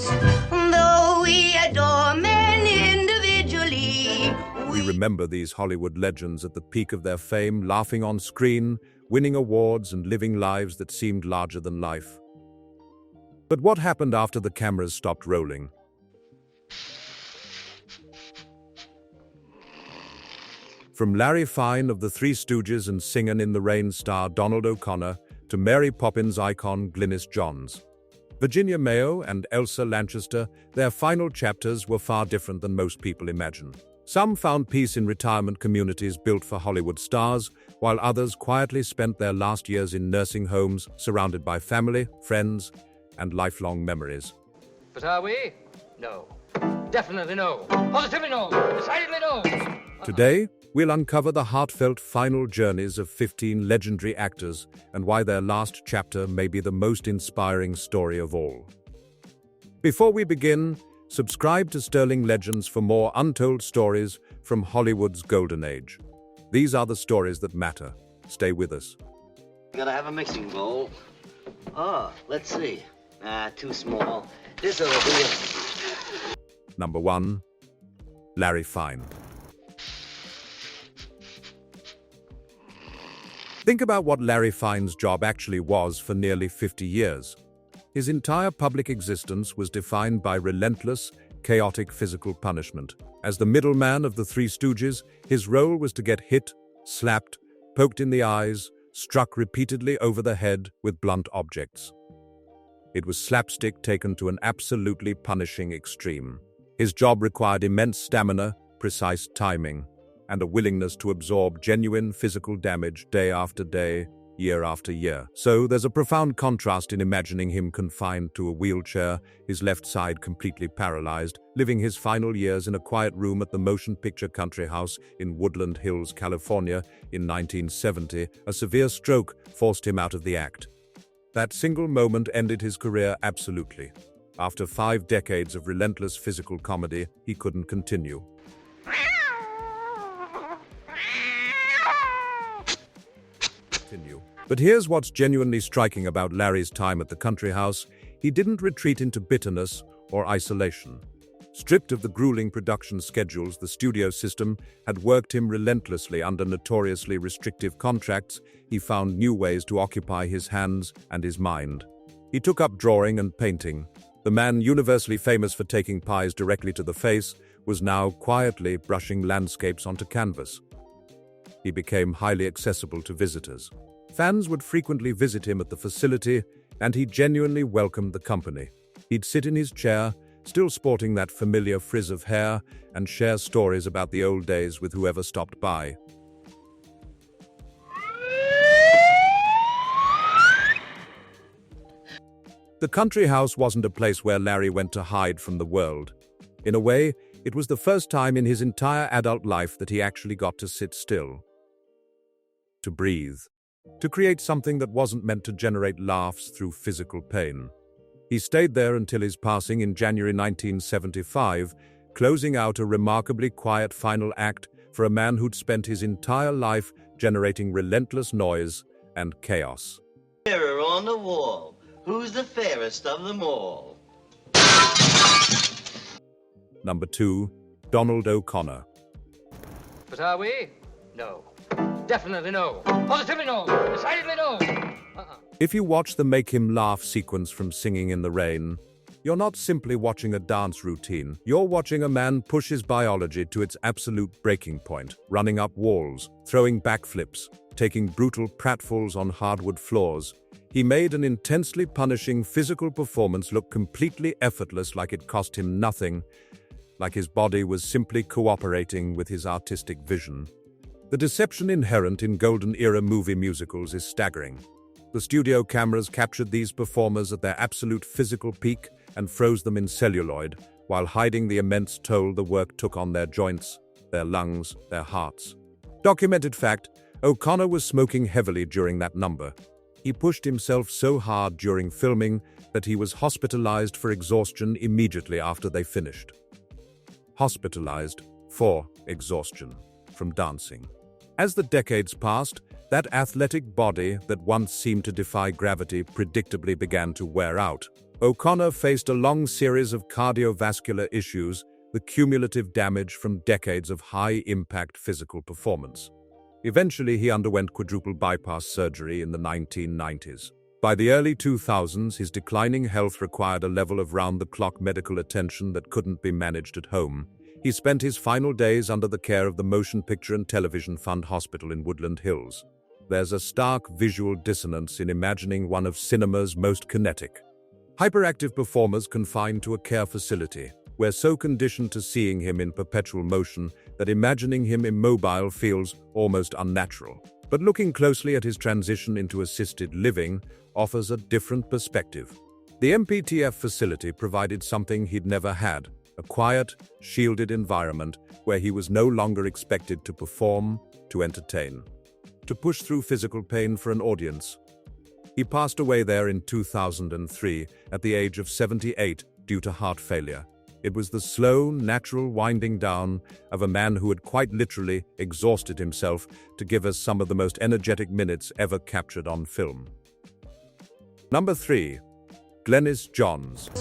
us. Though we adore men individually, We remember these Hollywood legends at the peak of their fame, laughing on screen, winning awards, and living lives that seemed larger than life. But what happened after the cameras stopped rolling? From Larry Fine of the Three Stooges and Singin in the Rain star Donald O'Connor to Mary Poppins icon Glynis Johns, Virginia Mayo and Elsa Lanchester, their final chapters were far different than most people imagine. Some found peace in retirement communities built for Hollywood stars, while others quietly spent their last years in nursing homes surrounded by family, friends, and lifelong memories. But are we? No. Definitely no. Positively no. Decidedly no. Today, we'll uncover the heartfelt final journeys of 15 legendary actors and why their last chapter may be the most inspiring story of all. Before we begin, subscribe to Sterling Legends for more untold stories from Hollywood's golden age. These are the stories that matter. Stay with us. Gotta have a mixing bowl. Oh, let's see. Too small. This'll be Number 1. Larry Fine. Think about what Larry Fine's job actually was for nearly 50 years. His entire public existence was defined by relentless, chaotic physical punishment. As the middleman of the Three Stooges, his role was to get hit, slapped, poked in the eyes, struck repeatedly over the head with blunt objects. It was slapstick taken to an absolutely punishing extreme. His job required immense stamina, precise timing, and a willingness to absorb genuine physical damage day after day, year after year. So there's a profound contrast in imagining him confined to a wheelchair, his left side completely paralyzed, living his final years in a quiet room at the Motion Picture Country House in Woodland Hills, California in 1970. A severe stroke forced him out of the act. That single moment ended his career absolutely. After 5 decades of relentless physical comedy, he couldn't continue. But here's what's genuinely striking about Larry's time at the country house. He didn't retreat into bitterness or isolation. Stripped of the grueling production schedules, the studio system had worked him relentlessly under notoriously restrictive contracts. He found new ways to occupy his hands and his mind. He took up drawing and painting. The man universally famous for taking pies directly to the face was now quietly brushing landscapes onto canvas. He became highly accessible to visitors. Fans would frequently visit him at the facility, and he genuinely welcomed the company. He'd sit in his chair, still sporting that familiar frizz of hair, and share stories about the old days with whoever stopped by. The country house wasn't a place where Larry went to hide from the world. In a way, it was the first time in his entire adult life that he actually got to sit still. To breathe. To create something that wasn't meant to generate laughs through physical pain. He stayed there until his passing in January 1975, closing out a remarkably quiet final act for a man who'd spent his entire life generating relentless noise and chaos. mirror on the wall. Who's the fairest of them all? Number 2. Donald O'Connor. But are we? No. Definitely no. Positively no. Decidedly no. If you watch the Make Him Laugh sequence from Singin in the Rain, you're not simply watching a dance routine. You're watching a man push his biology to its absolute breaking point, running up walls, throwing backflips, taking brutal pratfalls on hardwood floors. He made an intensely punishing physical performance look completely effortless, like it cost him nothing, like his body was simply cooperating with his artistic vision. The deception inherent in Golden Era movie musicals is staggering. The studio cameras captured these performers at their absolute physical peak and froze them in celluloid, while hiding the immense toll the work took on their joints, their lungs, their hearts. Documented fact, O'Connor was smoking heavily during that number. He pushed himself so hard during filming that he was hospitalized for exhaustion immediately after they finished. Hospitalized for exhaustion from dancing. As the decades passed, that athletic body that once seemed to defy gravity predictably began to wear out. O'Connor faced a long series of cardiovascular issues, the cumulative damage from decades of high-impact physical performance. Eventually, he underwent quadruple bypass surgery in the 1990s. By the early 2000s, his declining health required a level of round-the-clock medical attention that couldn't be managed at home. He spent his final days under the care of the Motion Picture and Television Fund Hospital in Woodland Hills. There's a stark visual dissonance in imagining one of cinema's most kinetic, hyperactive performers confined to a care facility. We're so conditioned to seeing him in perpetual motion that imagining him immobile feels almost unnatural. But looking closely at his transition into assisted living offers a different perspective. The MPTF facility provided something he'd never had, a quiet, shielded environment where he was no longer expected to perform, to entertain, to push through physical pain for an audience. He passed away there in 2003 at the age of 78 due to heart failure. It was the slow, natural winding down of a man who had quite literally exhausted himself to give us some of the most energetic minutes ever captured on film. Number 3. Glynis Johns.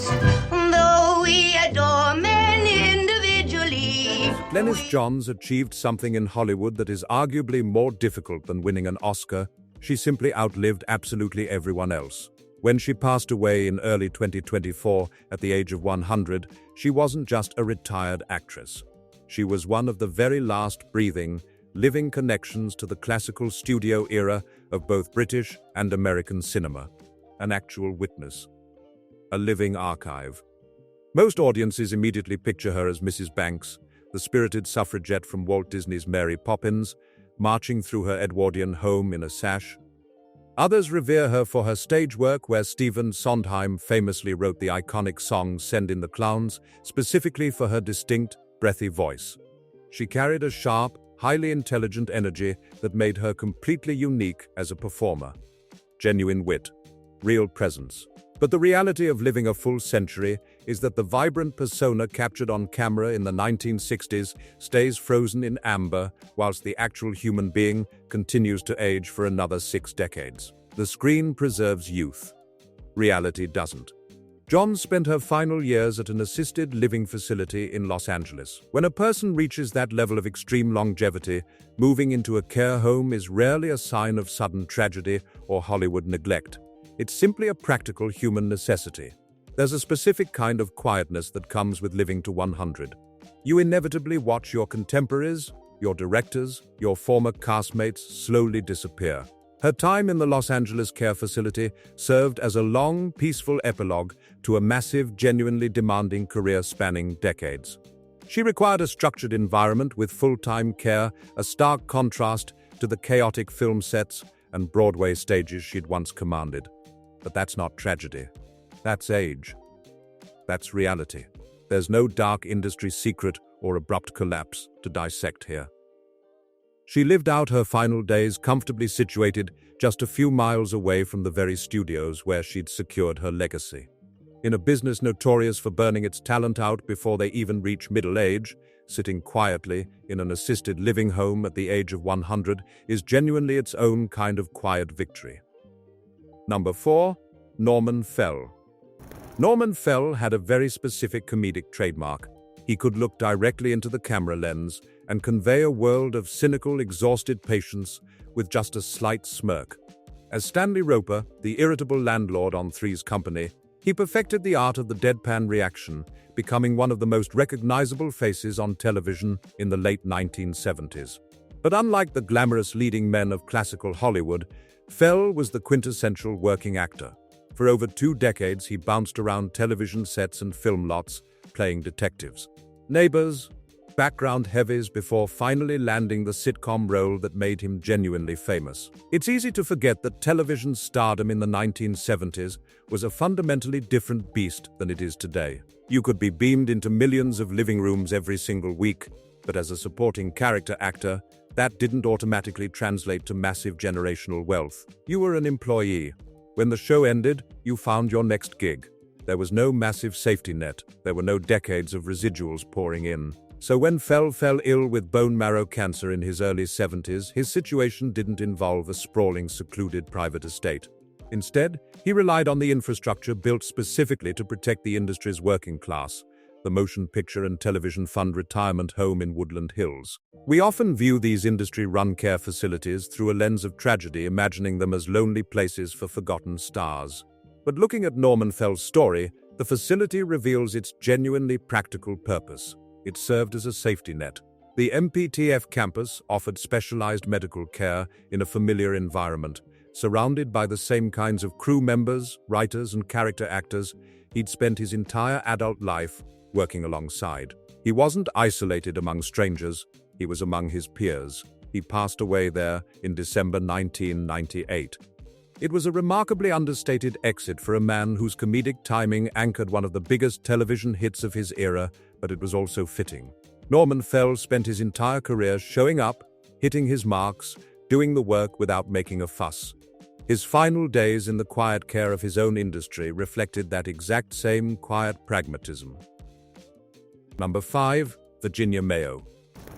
Though we adore men individually, Glynis Johns achieved something in Hollywood that is arguably more difficult than winning an Oscar. She simply outlived absolutely everyone else. When she passed away in early 2024 at the age of 100, she wasn't just a retired actress. She was one of the very last breathing, living connections to the classical studio era of both British and American cinema. An actual witness. A living archive. Most audiences immediately picture her as Mrs. Banks, the spirited suffragette from Walt Disney's Mary Poppins, marching through her Edwardian home in a sash. Others revere her for her stage work, where Stephen Sondheim famously wrote the iconic song Send in the Clowns, specifically for her distinct, breathy voice. She carried a sharp, highly intelligent energy that made her completely unique as a performer. Genuine wit, real presence. But the reality of living a full century is that the vibrant persona captured on camera in the 1960s stays frozen in amber, whilst the actual human being continues to age for another 6 decades. The screen preserves youth. Reality doesn't. Johns spent her final years at an assisted living facility in Los Angeles. When a person reaches that level of extreme longevity, moving into a care home is rarely a sign of sudden tragedy or Hollywood neglect. It's simply a practical human necessity. There's a specific kind of quietness that comes with living to 100. You inevitably watch your contemporaries, your directors, your former castmates slowly disappear. Her time in the Los Angeles care facility served as a long, peaceful epilogue to a massive, genuinely demanding career spanning decades. She required a structured environment with full-time care, a stark contrast to the chaotic film sets and Broadway stages she'd once commanded. But that's not tragedy. That's age. That's reality. There's no dark industry secret or abrupt collapse to dissect here. She lived out her final days comfortably situated just a few miles away from the very studios where she'd secured her legacy. In a business notorious for burning its talent out before they even reach middle age, sitting quietly in an assisted living home at the age of 100 is genuinely its own kind of quiet victory. Number 4. Norman Fell. Norman Fell had a very specific comedic trademark. He could look directly into the camera lens and convey a world of cynical, exhausted patience with just a slight smirk. As Stanley Roper, the irritable landlord on Three's Company, he perfected the art of the deadpan reaction, becoming one of the most recognizable faces on television in the late 1970s. But unlike the glamorous leading men of classical Hollywood, Fell was the quintessential working actor. For over 2 decades, he bounced around television sets and film lots, playing detectives, neighbors, background heavies before finally landing the sitcom role that made him genuinely famous. It's easy to forget that television stardom in the 1970s was a fundamentally different beast than it is today. You could be beamed into millions of living rooms every single week, but as a supporting character actor, that didn't automatically translate to massive generational wealth. You were an employee. When the show ended, you found your next gig. There was no massive safety net. There were no decades of residuals pouring in. So when Fell fell ill with bone marrow cancer in his early 70s, his situation didn't involve a sprawling, secluded private estate. Instead, he relied on the infrastructure built specifically to protect the industry's working class, the Motion Picture and Television Fund retirement home in Woodland Hills. We often view these industry-run care facilities through a lens of tragedy, imagining them as lonely places for forgotten stars. But looking at Norman Fell's story, the facility reveals its genuinely practical purpose. It served as a safety net. The MPTF campus offered specialized medical care in a familiar environment. Surrounded by the same kinds of crew members, writers, and character actors, he'd spent his entire adult life working alongside. He wasn't isolated among strangers, he was among his peers. He passed away there in December 1998. It was a remarkably understated exit for a man whose comedic timing anchored one of the biggest television hits of his era, but it was also fitting. Norman Fell spent his entire career showing up, hitting his marks, doing the work without making a fuss. His final days in the quiet care of his own industry reflected that exact same quiet pragmatism. Number 5. Virginia Mayo.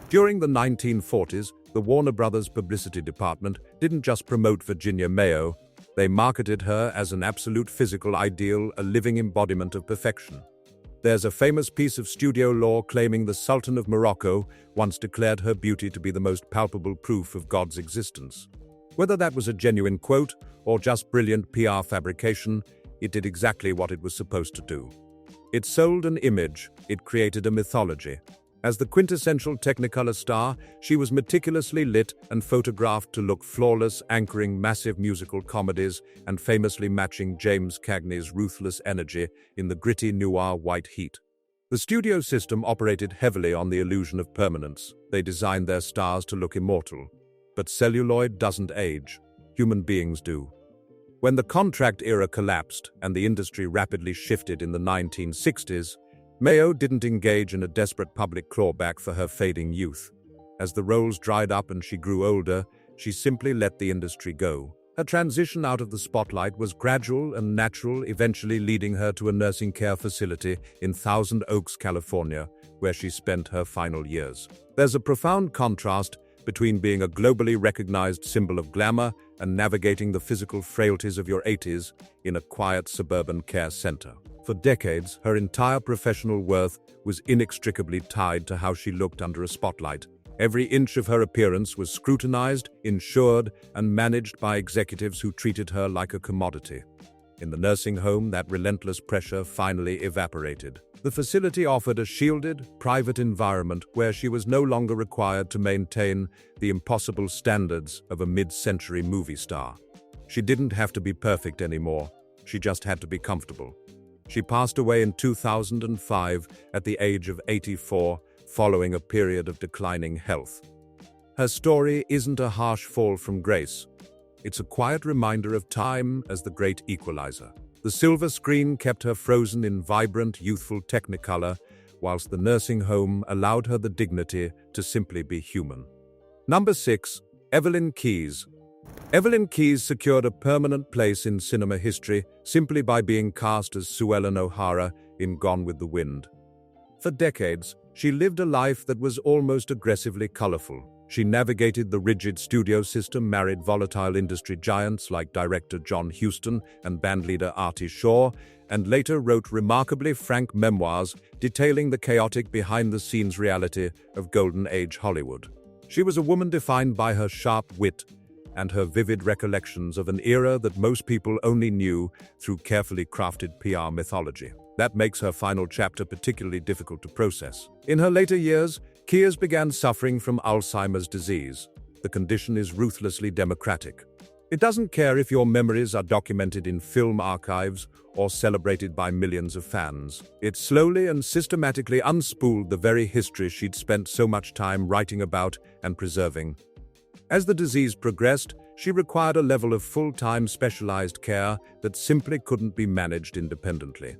During the 1940s, the Warner Brothers publicity department didn't just promote Virginia Mayo, they marketed her as an absolute physical ideal, a living embodiment of perfection. There's a famous piece of studio law claiming the Sultan of Morocco once declared her beauty to be the most palpable proof of God's existence. Whether that was a genuine quote or just brilliant PR fabrication, it did exactly what it was supposed to do. It sold an image, it created a mythology. As the quintessential Technicolor star, she was meticulously lit and photographed to look flawless, anchoring massive musical comedies and famously matching James Cagney's ruthless energy in the gritty noir white heat. The studio system operated heavily on the illusion of permanence. They designed their stars to look immortal. But celluloid doesn't age. Human beings do. When the contract era collapsed and the industry rapidly shifted in the 1960s, Mayo didn't engage in a desperate public clawback for her fading youth. As the roles dried up and she grew older, she simply let the industry go. Her transition out of the spotlight was gradual and natural, eventually leading her to a nursing care facility in Thousand Oaks, California, where she spent her final years. There's a profound contrast between being a globally recognized symbol of glamour and navigating the physical frailties of your 80s in a quiet suburban care center. For decades, her entire professional worth was inextricably tied to how she looked under a spotlight. Every inch of her appearance was scrutinized, insured, and managed by executives who treated her like a commodity. In the nursing home, that relentless pressure finally evaporated. The facility offered a shielded, private environment where she was no longer required to maintain the impossible standards of a mid-century movie star. She didn't have to be perfect anymore. She just had to be comfortable. She passed away in 2005 at the age of 84, following a period of declining health. Her story isn't a harsh fall from grace. It's a quiet reminder of time as the great equalizer. The silver screen kept her frozen in vibrant, youthful Technicolor, whilst the nursing home allowed her the dignity to simply be human. Number 6. Evelyn Keyes. Evelyn Keyes secured a permanent place in cinema history simply by being cast as Sue Ellen O'Hara in Gone with the Wind. For decades, she lived a life that was almost aggressively colorful. She navigated the rigid studio system, married volatile industry giants like director John Huston and bandleader Artie Shaw, and later wrote remarkably frank memoirs detailing the chaotic behind-the-scenes reality of Golden Age Hollywood. She was a woman defined by her sharp wit and her vivid recollections of an era that most people only knew through carefully crafted PR mythology. That makes her final chapter particularly difficult to process. In her later years, Keyes began suffering from Alzheimer's disease. The condition is ruthlessly democratic. It doesn't care if your memories are documented in film archives or celebrated by millions of fans. It slowly and systematically unspooled the very history she'd spent so much time writing about and preserving. As the disease progressed, she required a level of full-time specialized care that simply couldn't be managed independently.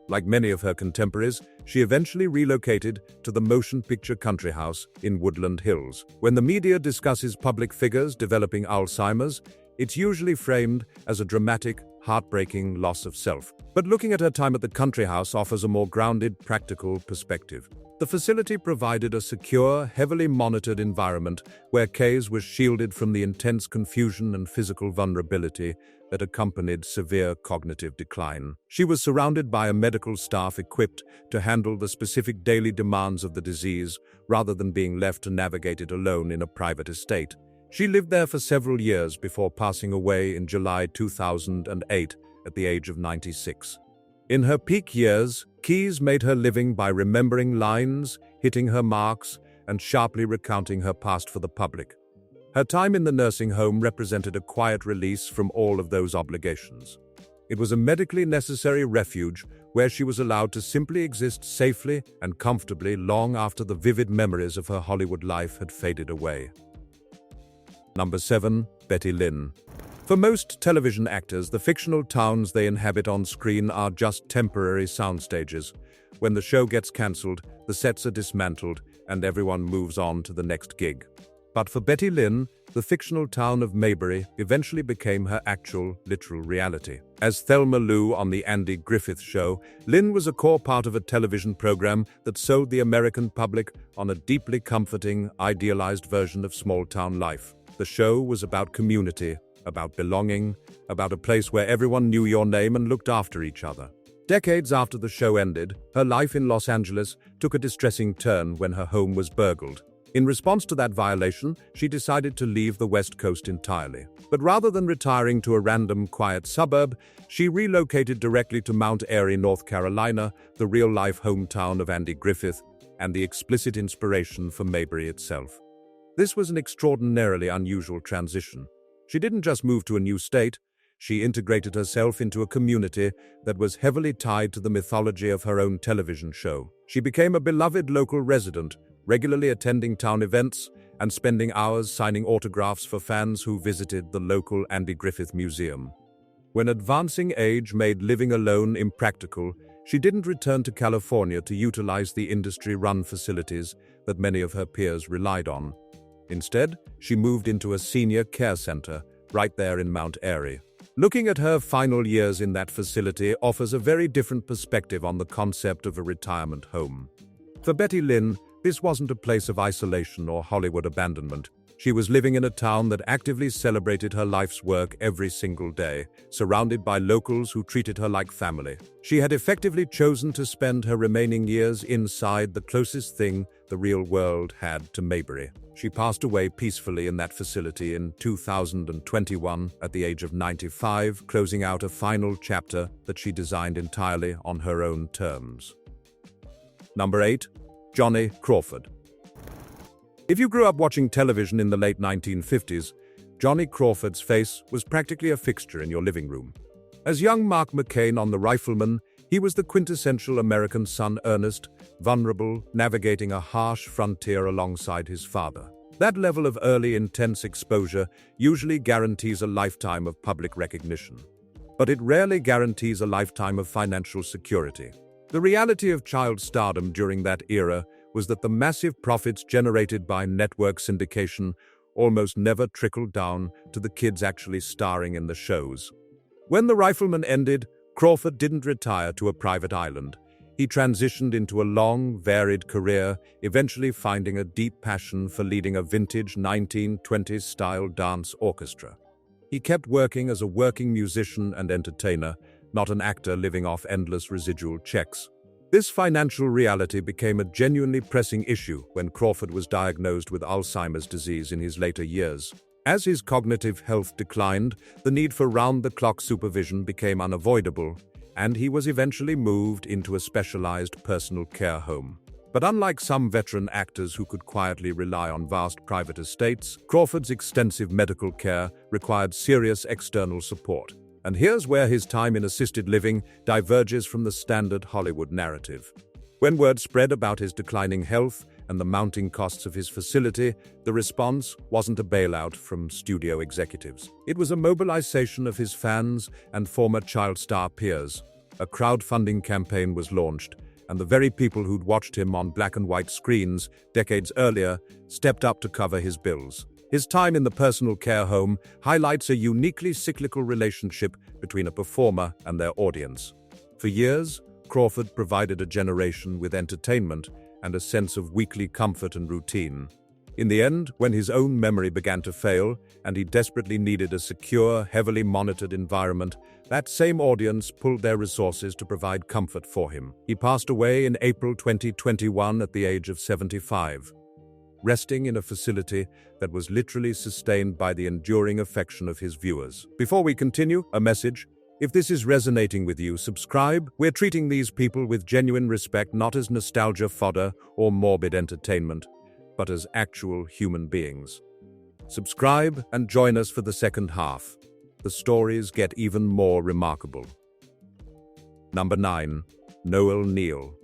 Like many of her contemporaries, she eventually relocated to the Motion Picture Country House in Woodland Hills. When the media discusses public figures developing Alzheimer's, it's usually framed as a dramatic, heartbreaking loss of self. But looking at her time at the country house offers a more grounded, practical perspective. The facility provided a secure, heavily monitored environment where Keyes was shielded from the intense confusion and physical vulnerability that accompanied severe cognitive decline. She was surrounded by a medical staff equipped to handle the specific daily demands of the disease rather than being left to navigate it alone in a private estate. She lived there for several years before passing away in July 2008 at the age of 96. In her peak years, Keyes made her living by remembering lines, hitting her marks, and sharply recounting her past for the public. Her time in the nursing home represented a quiet release from all of those obligations. It was a medically necessary refuge where she was allowed to simply exist safely and comfortably long after the vivid memories of her Hollywood life had faded away. Number 7. Betty Lynn. For most television actors, the fictional towns they inhabit on screen are just temporary soundstages. When the show gets cancelled, the sets are dismantled, and everyone moves on to the next gig. But for Betty Lynn, the fictional town of Maybury eventually became her actual, literal reality. As Thelma Lou on The Andy Griffith Show, Lynn was a core part of a television program that sold the American public on a deeply comforting, idealized version of small-town life. The show was about community, about belonging, about a place where everyone knew your name and looked after each other. Decades after the show ended, her life in Los Angeles took a distressing turn when her home was burgled. In response to that violation, she decided to leave the West Coast entirely. But rather than retiring to a random, quiet suburb, she relocated directly to Mount Airy, North Carolina, the real-life hometown of Andy Griffith, and the explicit inspiration for Maybury itself. This was an extraordinarily unusual transition. She didn't just move to a new state, she integrated herself into a community that was heavily tied to the mythology of her own television show. She became a beloved local resident, regularly attending town events and spending hours signing autographs for fans who visited the local Andy Griffith Museum. When advancing age made living alone impractical, she didn't return to California to utilize the industry-run facilities that many of her peers relied on. Instead, she moved into a senior care center right there in Mount Airy. Looking at her final years in that facility offers a very different perspective on the concept of a retirement home. For Betty Lynn, this wasn't a place of isolation or Hollywood abandonment. She was living in a town that actively celebrated her life's work every single day, surrounded by locals who treated her like family. She had effectively chosen to spend her remaining years inside the closest thing the real world had to Maybury. She passed away peacefully in that facility in 2021 at the age of 95, closing out a final chapter that she designed entirely on her own terms. Number 8. Johnny Crawford. If you grew up watching television in the late 1950s, Johnny Crawford's face was practically a fixture in your living room. As young Mark McCain on The Rifleman, he was the quintessential American son, earnest, vulnerable, navigating a harsh frontier alongside his father. That level of early, intense exposure usually guarantees a lifetime of public recognition. But it rarely guarantees a lifetime of financial security. The reality of child stardom during that era was that the massive profits generated by network syndication almost never trickled down to the kids actually starring in the shows. When The Rifleman ended, Crawford didn't retire to a private island. He transitioned into a long, varied career, eventually finding a deep passion for leading a vintage 1920s-style dance orchestra. He kept working as a working musician and entertainer, not an actor living off endless residual checks. This financial reality became a genuinely pressing issue when Crawford was diagnosed with Alzheimer's disease in his later years. As his cognitive health declined, the need for round-the-clock supervision became unavoidable, and he was eventually moved into a specialized personal care home. But unlike some veteran actors who could quietly rely on vast private estates, Crawford's extensive medical care required serious external support. And here's where his time in assisted living diverges from the standard Hollywood narrative. When word spread about his declining health and the mounting costs of his facility, the response wasn't a bailout from studio executives. It was a mobilization of his fans and former child star peers. A crowdfunding campaign was launched, and the very people who'd watched him on black and white screens decades earlier stepped up to cover his bills. His time in the personal care home highlights a uniquely cyclical relationship between a performer and their audience. For years, Crawford provided a generation with entertainment and a sense of weekly comfort and routine. In the end, when his own memory began to fail and he desperately needed a secure, heavily monitored environment, that same audience pulled their resources to provide comfort for him. He passed away in April 2021 at the age of 75, resting in a facility that was literally sustained by the enduring affection of his viewers. Before we continue, a message. If this is resonating with you, subscribe. We're treating these people with genuine respect, not as nostalgia fodder or morbid entertainment, but as actual human beings. Subscribe and join us for the second half. The stories get even more remarkable. Number 9. Noel Neill.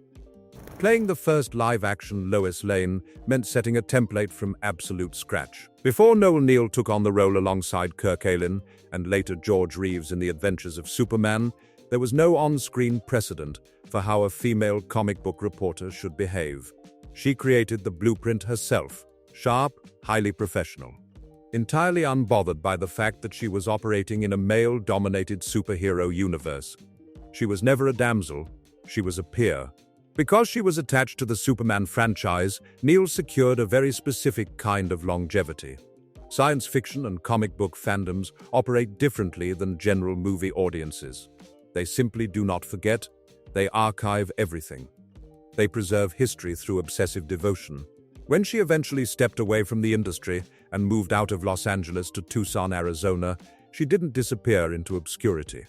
Playing the first live-action Lois Lane meant setting a template from absolute scratch. Before Noel Neill took on the role alongside Kirk Alyn and later George Reeves in The Adventures of Superman, there was no on-screen precedent for how a female comic book reporter should behave. She created the blueprint herself, sharp, highly professional, entirely unbothered by the fact that she was operating in a male-dominated superhero universe. She was never a damsel, she was a peer. Because she was attached to the Superman franchise, Neill secured a very specific kind of longevity. Science fiction and comic book fandoms operate differently than general movie audiences. They simply do not forget, they archive everything. They preserve history through obsessive devotion. When she eventually stepped away from the industry and moved out of Los Angeles to Tucson, Arizona, she didn't disappear into obscurity.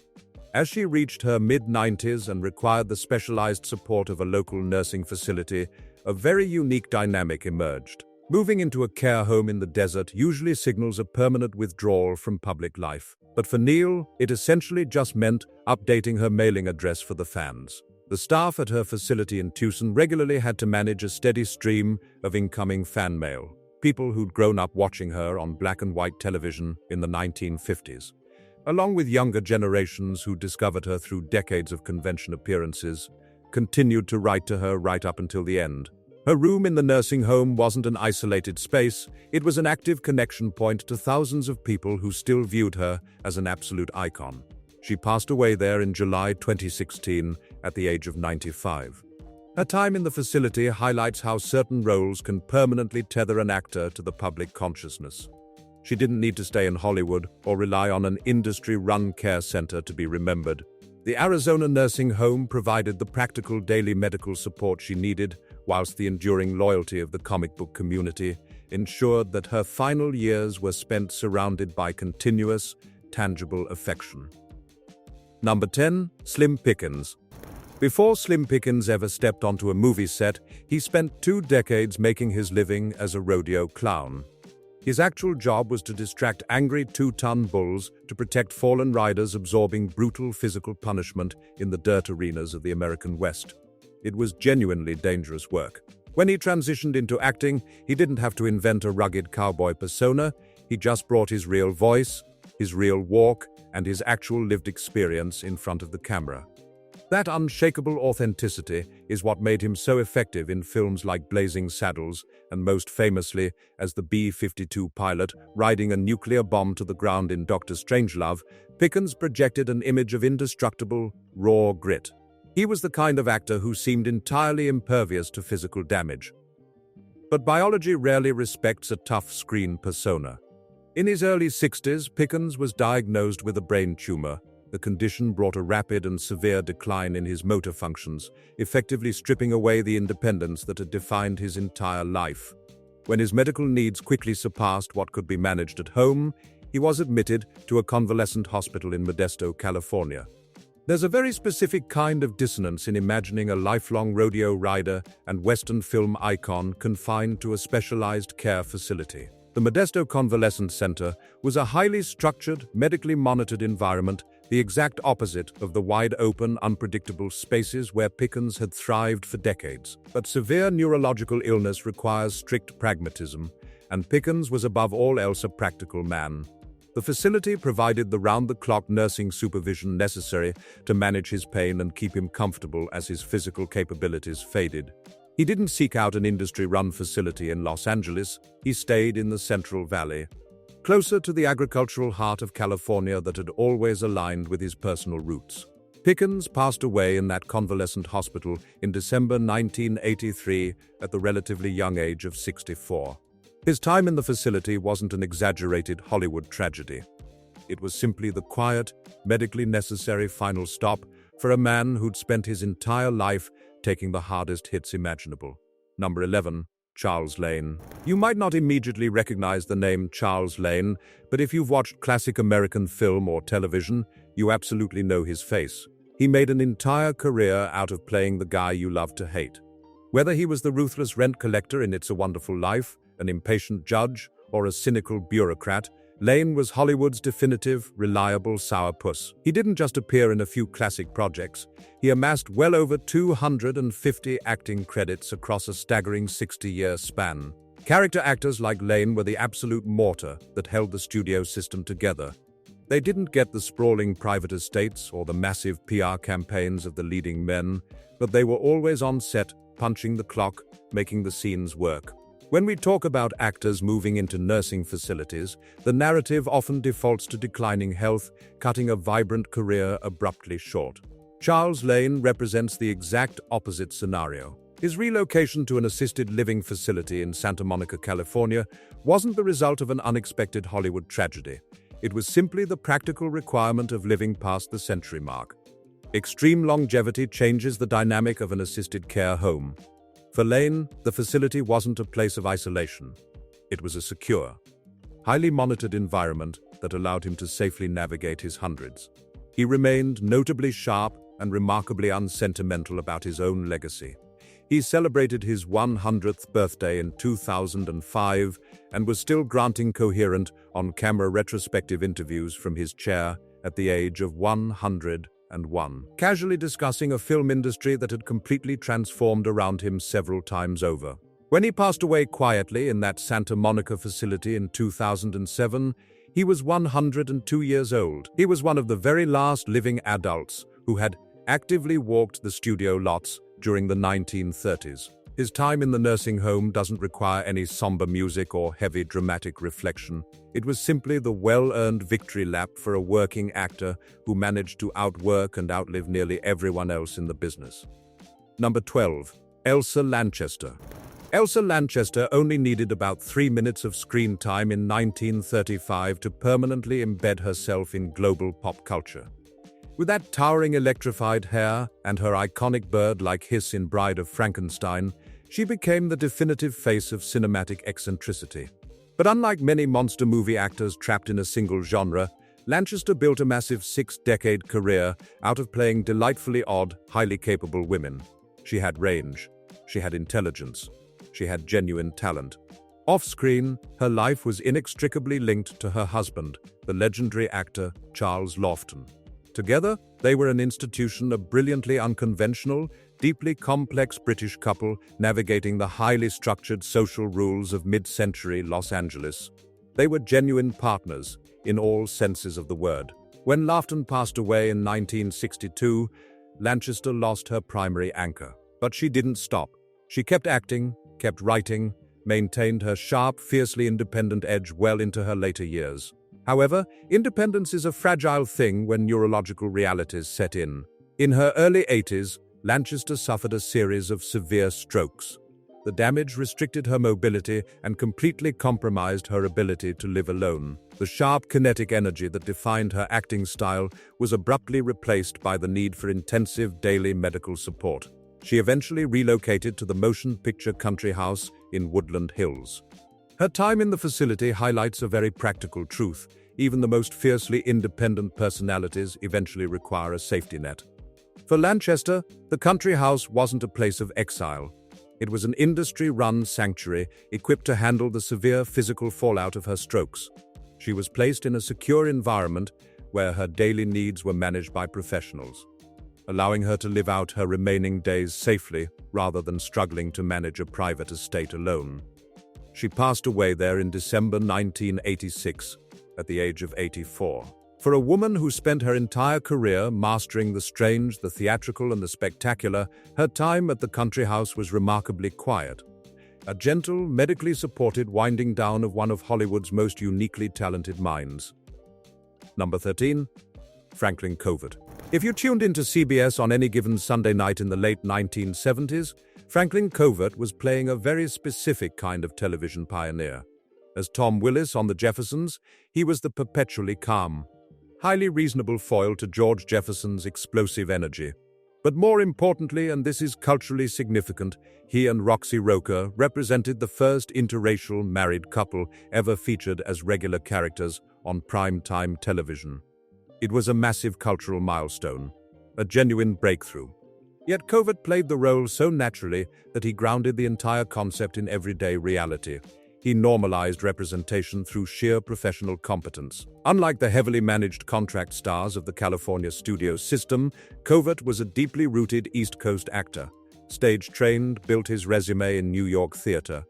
As she reached her mid-90s and required the specialized support of a local nursing facility, a very unique dynamic emerged. Moving into a care home in the desert usually signals a permanent withdrawal from public life. But for Neill, it essentially just meant updating her mailing address for the fans. The staff at her facility in Tucson regularly had to manage a steady stream of incoming fan mail, people who'd grown up watching her on black and white television in the 1950s. Along with younger generations who discovered her through decades of convention appearances, continued to write to her right up until the end. Her room in the nursing home wasn't an isolated space, it was an active connection point to thousands of people who still viewed her as an absolute icon. She passed away there in July 2016 at the age of 95. Her time in the facility highlights how certain roles can permanently tether an actor to the public consciousness. She didn't need to stay in Hollywood or rely on an industry-run care center to be remembered. The Arizona nursing home provided the practical daily medical support she needed, whilst the enduring loyalty of the comic book community ensured that her final years were spent surrounded by continuous, tangible affection. Number 10. Slim Pickens. Before Slim Pickens ever stepped onto a movie set, he spent 2 decades making his living as a rodeo clown. His actual job was to distract angry 2-ton bulls to protect fallen riders absorbing brutal physical punishment in the dirt arenas of the American West. It was genuinely dangerous work. When he transitioned into acting, he didn't have to invent a rugged cowboy persona, he just brought his real voice, his real walk, and his actual lived experience in front of the camera. That unshakable authenticity is what made him so effective in films like Blazing Saddles and most famously as the B-52 pilot riding a nuclear bomb to the ground in Dr. Strangelove. Pickens projected an image of indestructible, raw grit. He was the kind of actor who seemed entirely impervious to physical damage. But biology rarely respects a tough screen persona. In his early 60s, Pickens was diagnosed with a brain tumor. The condition brought a rapid and severe decline in his motor functions, effectively stripping away the independence that had defined his entire life. When his medical needs quickly surpassed what could be managed at home, he was admitted to a convalescent hospital in Modesto, California. There's a very specific kind of dissonance in imagining a lifelong rodeo rider and Western film icon confined to a specialized care facility. The Modesto Convalescent Center was a highly structured, medically monitored environment, the exact opposite of the wide-open, unpredictable spaces where Pickens had thrived for decades. But severe neurological illness requires strict pragmatism, and Pickens was above all else a practical man. The facility provided the round-the-clock nursing supervision necessary to manage his pain and keep him comfortable as his physical capabilities faded. He didn't seek out an industry-run facility in Los Angeles, he stayed in the Central Valley, closer to the agricultural heart of California that had always aligned with his personal roots. Pickens passed away in that convalescent hospital in December 1983 at the relatively young age of 64. His time in the facility wasn't an exaggerated Hollywood tragedy. It was simply the quiet, medically necessary final stop for a man who'd spent his entire life taking the hardest hits imaginable. Number 11. Charles Lane. You might not immediately recognize the name Charles Lane, but if you've watched classic American film or television, you absolutely know his face. He made an entire career out of playing the guy you love to hate. Whether he was the ruthless rent collector in It's a Wonderful Life, an impatient judge, or a cynical bureaucrat, Lane was Hollywood's definitive, reliable sourpuss. He didn't just appear in a few classic projects. He amassed well over 250 acting credits across a staggering 60-year span. Character actors like Lane were the absolute mortar that held the studio system together. They didn't get the sprawling private estates or the massive PR campaigns of the leading men, but they were always on set, punching the clock, making the scenes work. When we talk about actors moving into nursing facilities, the narrative often defaults to declining health, cutting a vibrant career abruptly short. Charles Lane represents the exact opposite scenario. His relocation to an assisted living facility in Santa Monica, California, wasn't the result of an unexpected Hollywood tragedy. It was simply the practical requirement of living past the century mark. Extreme longevity changes the dynamic of an assisted care home. For Lane, the facility wasn't a place of isolation. It was a secure, highly monitored environment that allowed him to safely navigate his hundreds. He remained notably sharp and remarkably unsentimental about his own legacy. He celebrated his 100th birthday in 2005 and was still granting coherent, on-camera retrospective interviews from his chair at the age of 101, casually discussing a film industry that had completely transformed around him several times over. When he passed away quietly in that Santa Monica facility in 2007, he was 102 years old. He was one of the very last living adults who had actively walked the studio lots during the 1930s. His time in the nursing home doesn't require any somber music or heavy dramatic reflection. It was simply the well-earned victory lap for a working actor who managed to outwork and outlive nearly everyone else in the business. Number 12. Elsa Lanchester. Elsa Lanchester only needed about 3 minutes of screen time in 1935 to permanently embed herself in global pop culture. With that towering electrified hair and her iconic bird-like hiss in Bride of Frankenstein, she became the definitive face of cinematic eccentricity. But unlike many monster movie actors trapped in a single genre, Lanchester built a massive 6-decade career out of playing delightfully odd, highly capable women. She had range. She had intelligence. She had genuine talent. Off-screen, her life was inextricably linked to her husband, the legendary actor Charles Laughton. Together, they were an institution, a brilliantly unconventional, deeply complex British couple navigating the highly structured social rules of mid-century Los Angeles. They were genuine partners, in all senses of the word. When Laughton passed away in 1962, Lanchester lost her primary anchor. But she didn't stop. She kept acting, kept writing, maintained her sharp, fiercely independent edge well into her later years. However, independence is a fragile thing when neurological realities set in. In her early 80s, Lanchester suffered a series of severe strokes. The damage restricted her mobility and completely compromised her ability to live alone. The sharp kinetic energy that defined her acting style was abruptly replaced by the need for intensive daily medical support. She eventually relocated to the motion picture country house in Woodland Hills. Her time in the facility highlights a very practical truth. Even the most fiercely independent personalities eventually require a safety net. For Lanchester, the country house wasn't a place of exile. It was an industry-run sanctuary equipped to handle the severe physical fallout of her strokes. She was placed in a secure environment where her daily needs were managed by professionals, allowing her to live out her remaining days safely rather than struggling to manage a private estate alone. She passed away there in December 1986. At the age of 84. For a woman who spent her entire career mastering the strange, the theatrical, and the spectacular, her time at the country house was remarkably quiet. A gentle, medically supported winding down of one of Hollywood's most uniquely talented minds. Number 13. Franklin Covert. If you tuned into CBS on any given Sunday night in the late 1970s, Franklin Covert was playing a very specific kind of television pioneer. As Tom Willis on The Jeffersons, he was the perpetually calm, highly reasonable foil to George Jefferson's explosive energy. But more importantly, and this is culturally significant, he and Roxy Roker represented the first interracial married couple ever featured as regular characters on prime-time television. It was a massive cultural milestone, a genuine breakthrough. Yet Covert played the role so naturally that he grounded the entire concept in everyday reality. He normalized representation through sheer professional competence. Unlike the heavily managed contract stars of the California studio system, Covert was a deeply rooted East Coast actor. Stage-trained, built his resume in New York theater,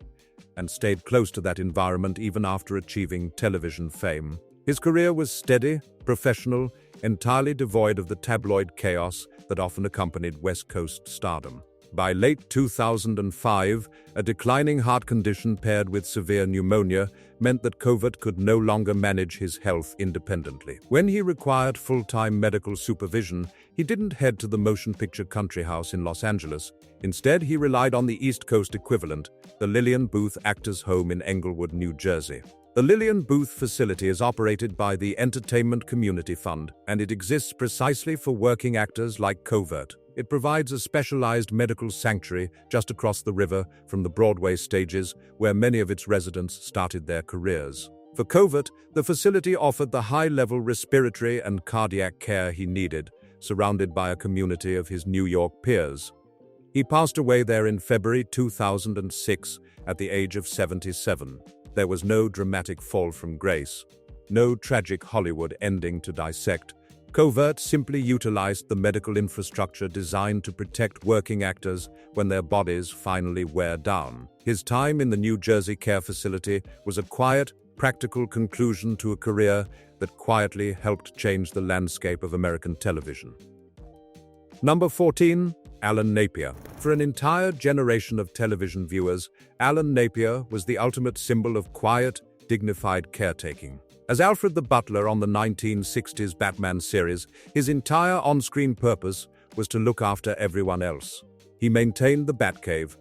and stayed close to that environment even after achieving television fame. His career was steady, professional, entirely devoid of the tabloid chaos that often accompanied West Coast stardom. By late 2005, a declining heart condition paired with severe pneumonia meant that Covert could no longer manage his health independently. When he required full-time medical supervision, he didn't head to the motion picture country house in Los Angeles. Instead, he relied on the East Coast equivalent, the Lillian Booth Actors Home in Englewood, New Jersey. The Lillian Booth facility is operated by the Entertainment Community Fund, and it exists precisely for working actors like Covert. It provides a specialized medical sanctuary just across the river from the Broadway stages, where many of its residents started their careers. For Covert, the facility offered the high-level respiratory and cardiac care he needed, surrounded by a community of his New York peers. He passed away there in February 2006 at the age of 77. There was no dramatic fall from grace, no tragic Hollywood ending to dissect. Covert simply utilized the medical infrastructure designed to protect working actors when their bodies finally wear down. His time in the New Jersey care facility was a quiet, practical conclusion to a career that quietly helped change the landscape of American television. Number 14. Alan Napier. For an entire generation of television viewers, Alan Napier was the ultimate symbol of quiet, dignified caretaking. As Alfred the Butler on the 1960s Batman series, his entire on-screen purpose was to look after everyone else. He maintained the Batcave,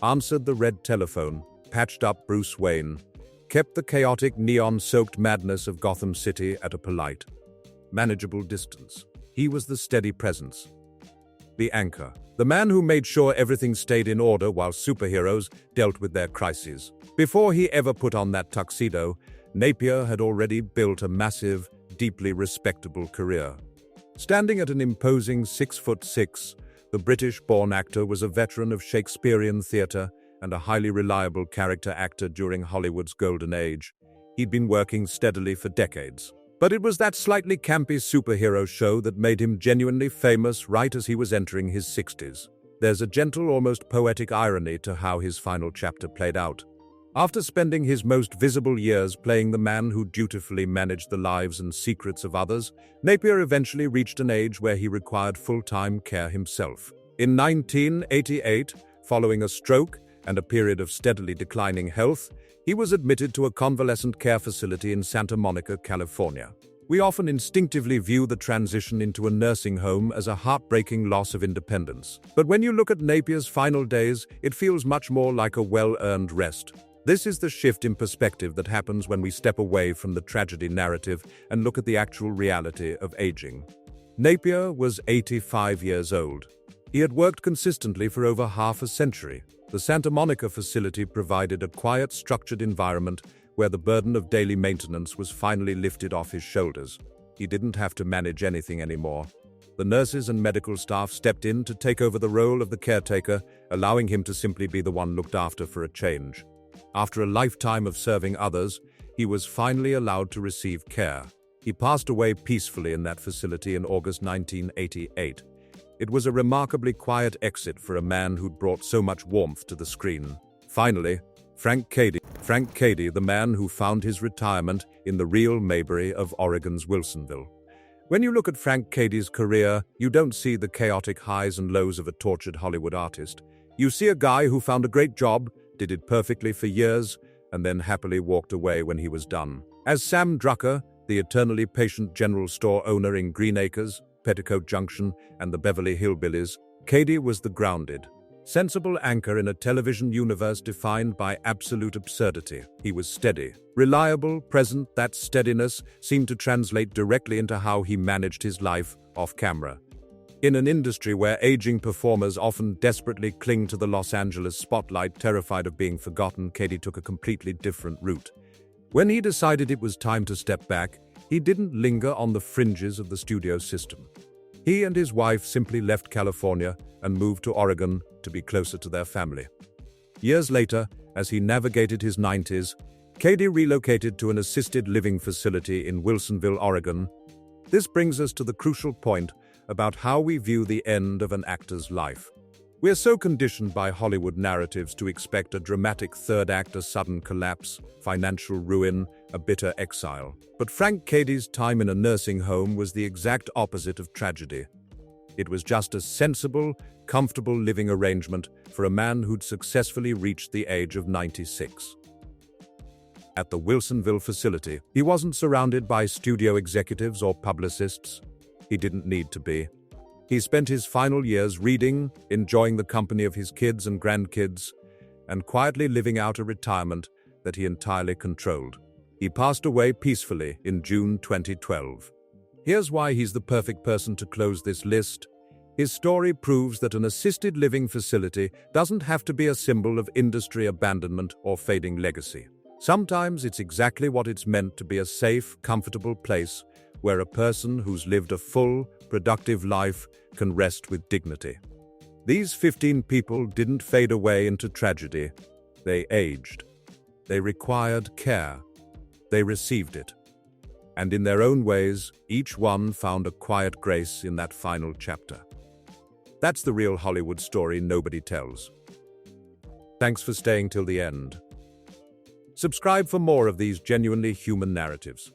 answered the red telephone, patched up Bruce Wayne, kept the chaotic neon-soaked madness of Gotham City at a polite, manageable distance. He was the steady presence, the anchor, the man who made sure everything stayed in order while superheroes dealt with their crises. Before he ever put on that tuxedo, Napier had already built a massive, deeply respectable career. Standing at an imposing 6'6", the British-born actor was a veteran of Shakespearean theatre and a highly reliable character actor during Hollywood's golden age. He'd been working steadily for decades. But it was that slightly campy superhero show that made him genuinely famous right as he was entering his 60s. There's a gentle, almost poetic irony to how his final chapter played out. After spending his most visible years playing the man who dutifully managed the lives and secrets of others, Napier eventually reached an age where he required full-time care himself. In 1988, following a stroke and a period of steadily declining health, he was admitted to a convalescent care facility in Santa Monica, California. We often instinctively view the transition into a nursing home as a heartbreaking loss of independence. But when you look at Napier's final days, it feels much more like a well-earned rest. This is the shift in perspective that happens when we step away from the tragedy narrative and look at the actual reality of aging. Napier was 85 years old. He had worked consistently for over half a century. The Santa Monica facility provided a quiet, structured environment where the burden of daily maintenance was finally lifted off his shoulders. He didn't have to manage anything anymore. The nurses and medical staff stepped in to take over the role of the caretaker, allowing him to simply be the one looked after for a change. After a lifetime of serving others, he was finally allowed to receive care. He passed away peacefully in that facility in August 1988. It was a remarkably quiet exit for a man who'd brought so much warmth to the screen. Finally, Frank Cady, the man who found his retirement in the real Mayberry of Oregon's Wilsonville. When you look at Frank Cady's career, you don't see the chaotic highs and lows of a tortured Hollywood artist. You see a guy who found a great job, did it perfectly for years, and then happily walked away when he was done. As Sam Drucker, the eternally patient general store owner in Green Acres, Petticoat Junction and the Beverly Hillbillies, Cady was the grounded, sensible anchor in a television universe defined by absolute absurdity. He was steady, reliable, present. That steadiness seemed to translate directly into how he managed his life off camera. In an industry where aging performers often desperately cling to the Los Angeles spotlight, terrified of being forgotten, Cady took a completely different route. When he decided it was time to step back, he didn't linger on the fringes of the studio system. He and his wife simply left California and moved to Oregon to be closer to their family. Years later, as he navigated his 90s, Cady relocated to an assisted living facility in Wilsonville, Oregon. This brings us to the crucial point about how we view the end of an actor's life. We're so conditioned by Hollywood narratives to expect a dramatic third act, a sudden collapse, financial ruin, a bitter exile. But Frank Cady's time in a nursing home was the exact opposite of tragedy. It was just a sensible, comfortable living arrangement for a man who'd successfully reached the age of 96. At the Wilsonville facility, he wasn't surrounded by studio executives or publicists. He didn't need to be. He spent his final years reading, enjoying the company of his kids and grandkids, and quietly living out a retirement that he entirely controlled. He passed away peacefully in June 2012. Here's why he's the perfect person to close this list. His story proves that an assisted living facility doesn't have to be a symbol of industry abandonment or fading legacy. Sometimes it's exactly what it's meant to be: a safe, comfortable place where a person who's lived a full, productive life can rest with dignity. These 15 people didn't fade away into tragedy. They aged. They required care. They received it. And in their own ways, each one found a quiet grace in that final chapter. That's the real Hollywood story nobody tells. Thanks for staying till the end. Subscribe for more of these genuinely human narratives.